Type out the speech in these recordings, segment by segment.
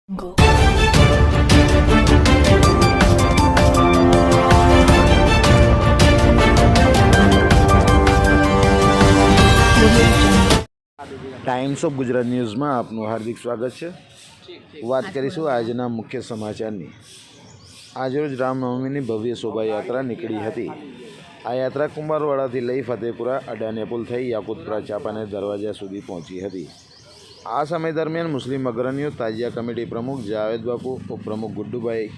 Times of Gujarat ન્યૂઝમાં આપનું હાર્દિક સ્વાગત છે। વાત કરીશું આજના મુખ્ય સમાચારની। આજરોજ રામનવમીની ભવ્ય શોભાયાત્રા નીકળી હતી। આ યાત્રા કુંભારવાડાથી લઈ ફતેપુરા અડાને પુલ થઈ યાકુતપુરા ચાપાનેર દરવાજા સુધી પહોંચી હતી। આ સમય દરમિયાન મુસ્લિમ અગ્રણીઓ, તાજિયા કમિટી પ્રમુખ જાવેદ બાપુ, ઉપપ્રમુખ ગુડ્ડુભાઈ,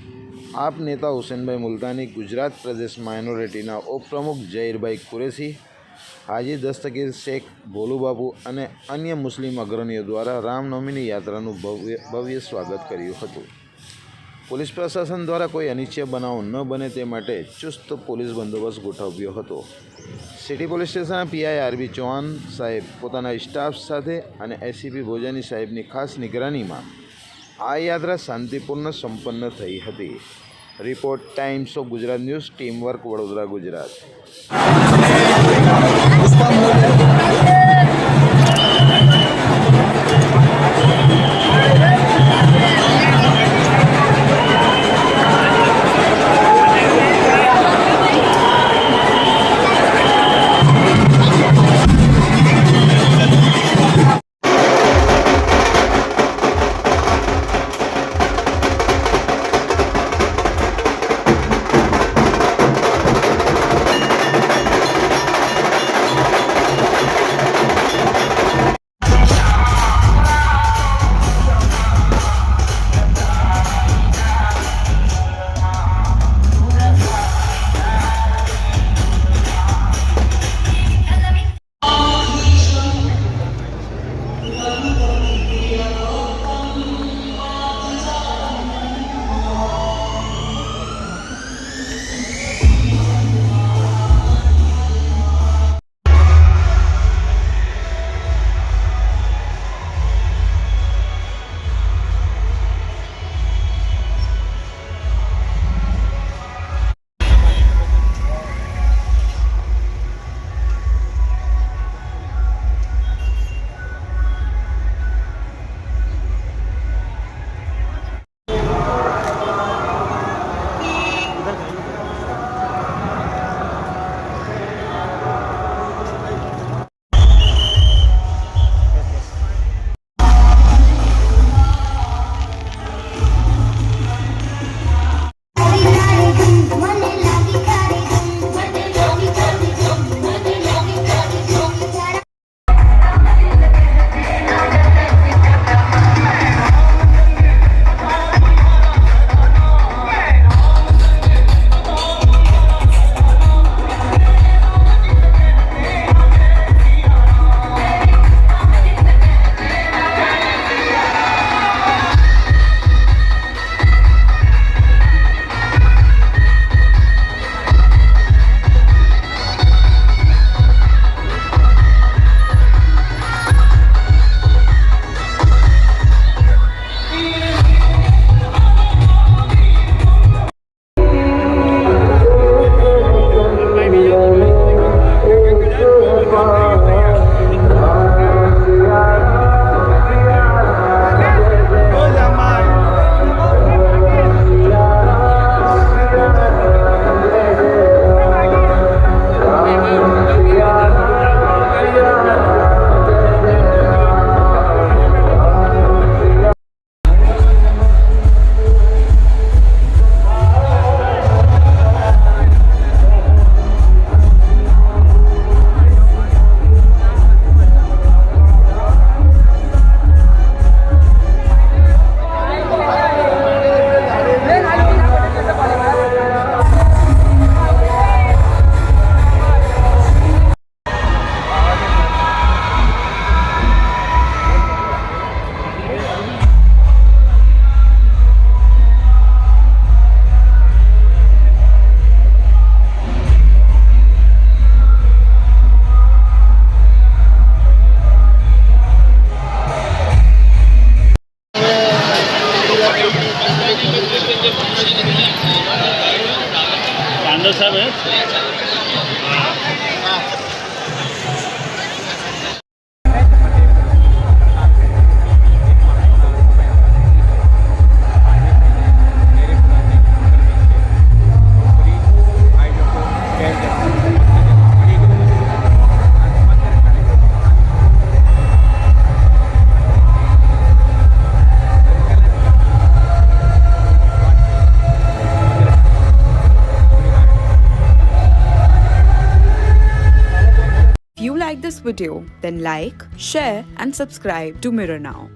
આપ નેતા હુસેનભાઈ મુલતાની, ગુજરાત પ્રદેશ માઇનોરિટીના ઉપપ્રમુખ ઝહીરભાઈ કુરેશી, હાજી દસ્તગીર શેખ ભોલુબાપુ અને અન્ય મુસ્લિમ અગ્રણીઓ દ્વારા રામનવમીની યાત્રાનું ભવ્ય સ્વાગત કર્યું હતું। પોલીસ પ્રશાસન દ્વારા કોઈ અનિચ્છનીય બનાવ ન બને તે માટે ચુસ્ત પોલીસ બંદોબસ્ત ગોઠવ્યો હતો। સિટી પોલીસ સ્ટેશનના પીઆઈ આરબી ચૌહાણ સાહેબ પોતાના સ્ટાફ સાથે અને એસીપી ભોજાની સાહેબની ખાસ નિગરાનીમાં આ યાત્રા શાંતિપૂર્ણ સંપન્ન થઈ હતી। Report times of Gujarat news, team work, Vadodara, Gujarat. If you like this video, then like, share and subscribe to Mirror Now.